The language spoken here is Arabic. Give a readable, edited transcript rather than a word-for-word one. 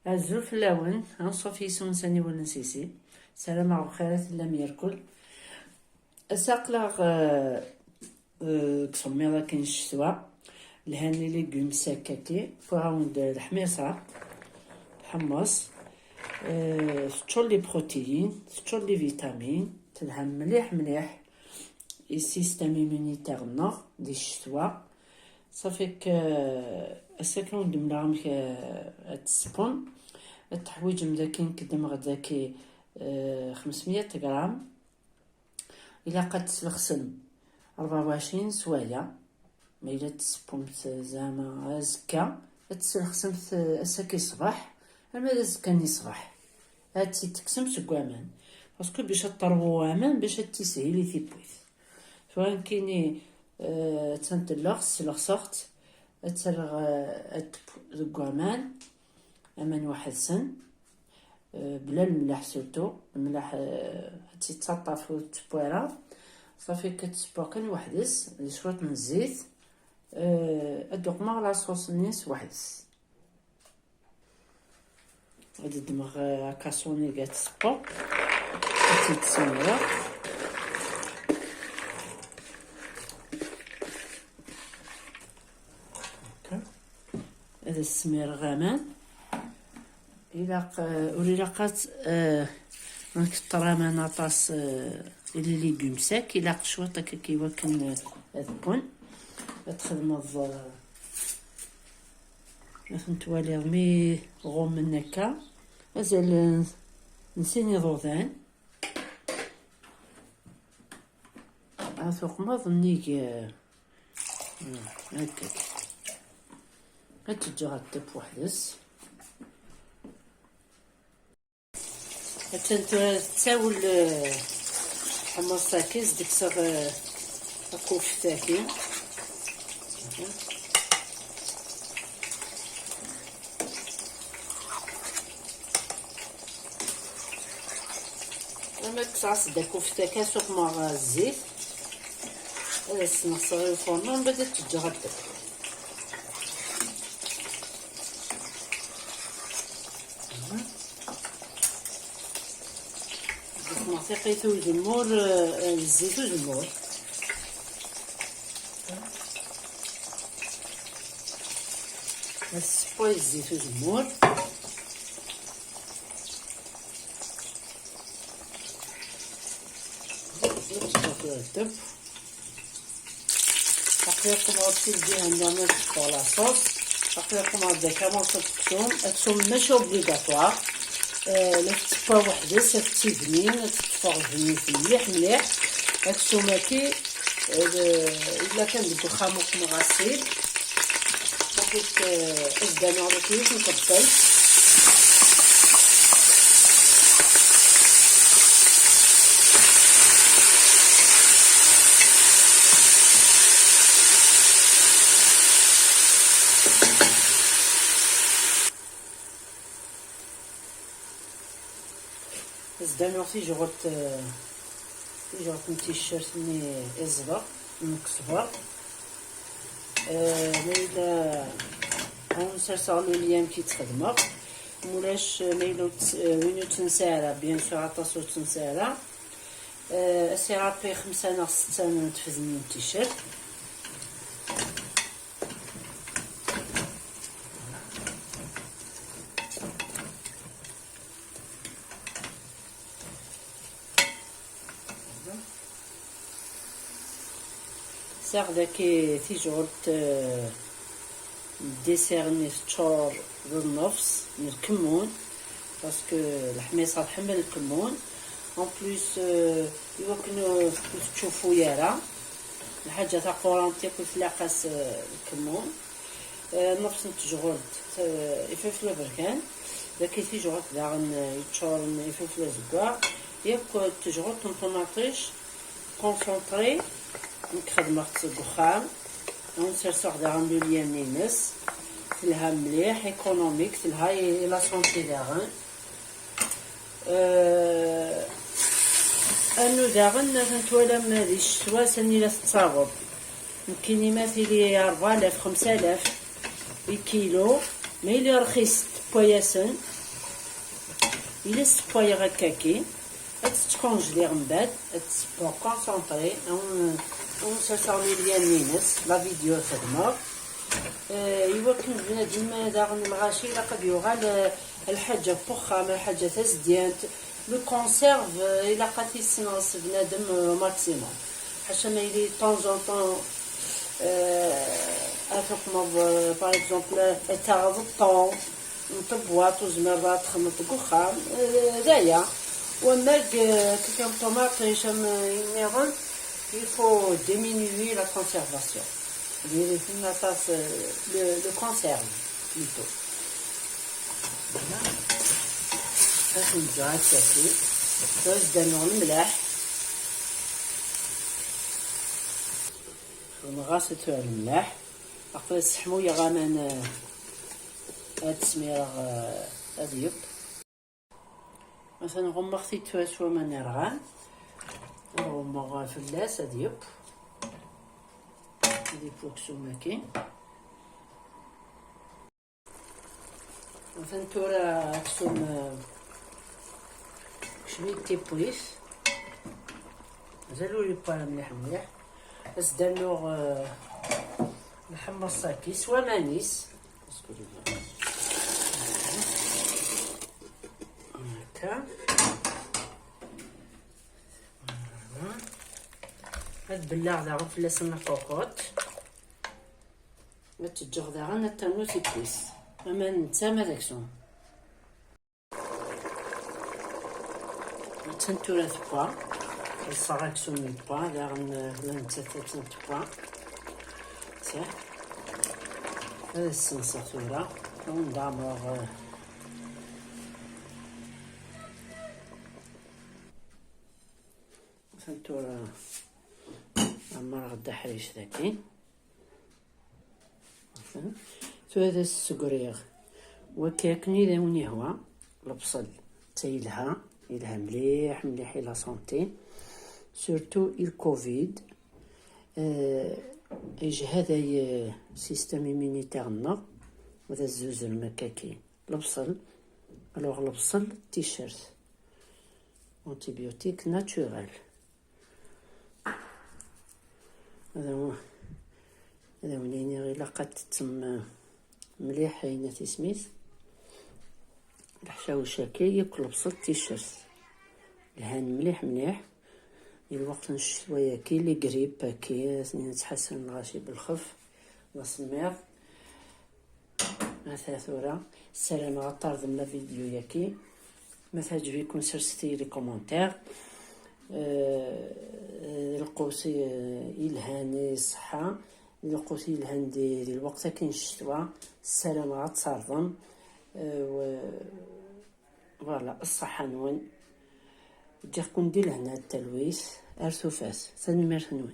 عزو فلاون صوفي سونساني ونسيسي سلام على خيرات لم يركل أساقلا كسميضا كاين الشتوى الهاني ليغوم ساكاكي فراوند الحميصة الحمص تشور لي بروتيين تشور لي فيتامين تلهم مليح مليح السيستم ايمونيتير نوغ دي الشتوى صافيك أساكلون دملاهم السبون التحويج مداكين كدم غداكي 500 غرام إلا قد تسلخسن 24 سوايع ما إلا تسبومت زعما زكا تسلخسن أساكي صباح أما زكاني صباح هاتي تكسم سكوامان باسكو باش تطربو امان باش تسهيلي تيبويث سواء كيني تنتلخس لخصخت تسرغ زكوامان امان واحد سن بلا الملاح سورتو الملاح تيتسطف وتبويرا صافي كتسبوكن وحدس شويه من الزيت ادوق مغلا صوص نيس وحدس هاد الدماغ كاسوني قات سبوك تيتسمرا هذا السمير غامان إلا وريلاقات نكترا ناطاس إلي ليغوم ساك إلا قشوط هكا كيوكن البن تخدم نتوالي مي غوم من هكا مازال نسيني ضوضان عاثوق ما ظنيك هكاك هتجي غطب وحدس تساول حمص ساكيز ديك صغ كوفتاكي لما تسعص دا كوفتاكا سوق مع الزيت هذا السنخ الفرن بدات تجي غطب ثقيتو الجمور الزيت والجمور السبوي الزيت والجمور الدب تقريبا غطي ديها نعمل على صوص تقريبا هدا كامل تكسوم ماشي اوبليغاتوار لا تطفى وحدس تيبنين تطفى جنيف مليح مليح هاد السماكي الا كان بدو خاموق مغسل صافيك ازداني على كيف نقبل زدان وقتي جغرت التيشيرت ني ازرق مكسبر ميلا نسرسالو اليام كي تخدمر مولاش ميلو وينو تنسارا بيان سور عطاسو تنسارا اسيرابي 5 ناغ 6 نتفزني التيشيرت ساق داكي تيجورت ديسيرني تشور ذو النفس من الكمون باسكو الحميصه تحمل الكمون اون بليس يمكن تشوفوا يارا الحاجه تاع قرانتي كل تلاقاس الكمون نفس تجورت يفلفل بركان داكي تيجورت داغن يتشور يفلفل زكوا ياك تجورت طوماطيش كونسونطري نخدم الدخان ونسرسو داغن لو ليام نينس تلها مليح ايكونوميك تلها لا سونتي داغن انو داغن نتوالم هادي الشتوى سني لا تتصاوب يمكن يماثل 4000 5000 الكيلو ما إلا رخيص تبوياسن إلا ستبويا هكاكي تتكونجلي من بعد تسبو كونسونطري اون ساسوني ديال نينس لا فيديو خدمه. يوكن بنادم داغن الغاشي الا قد يوغال الحاجه فخامه الحاجه تزديان لو كونسيرف الا قد يسنص بنادم ماكسيموم حاشا ما يلي طون طون افيك باغ اكزومبل تاخذ الطون نطبوات وزمرات تخمط كوخام دايا وماك كيكون طوماط هشام ينيغن il faut diminuer la conservation. Le conserve plutôt. Voilà. هاك نرجع تاكي باش دانو الملح ونغاسلو الملح عقل السحمويه غامان هاد السميره هاديب مثلا غمختي تواسوا من نرغان غمغ فلاس هاديب هادي فوكسو ماكين مثلا تورا تسوم شويه تيبويس مازالو لي با مليح مليح بس دانو الحمصاكي سوا مانيس هكا هاد بلاغ داغن فلاس النفوقات تجغ داغن التانو تيبويس اما نتا ما داكسون تنتورا تبا الصراكسون تبا داغن نتا تاتن تبا صح هذا السنسة ثورة وندعمر تنتورا عمر غدا حريش ذاكي هذا السكريغ وكاكني داوني هو البصل تايلها مليح مليح الى سونتي سورتو الكوفيد يجي هذا سيستم ايمونيتيرنا وهذا الزوز المكاكي البصل الوغ البصل تيشيرت انتيبيوتيك ناتورال هذا وليني غير لقات تم مليح هنا تسميت الحشاوشاكي ياكل بصل تيشيرت الهان مليح مليح الوقت نشويه كي لي قريب كي نتحسن الغاشي بالخف وسمير مثلا ثورة السلام غطار ضمن الفيديو ياكي مثلا تعجبكم سرستي لي كومونتير القوسي الهاني صحة القوسي الهان ديال الوقت كاين الشتوى السلام غتصارضم فوالا الصحة نون دير كون دير هنا التلويس ارثو فاس ثاني مير نون.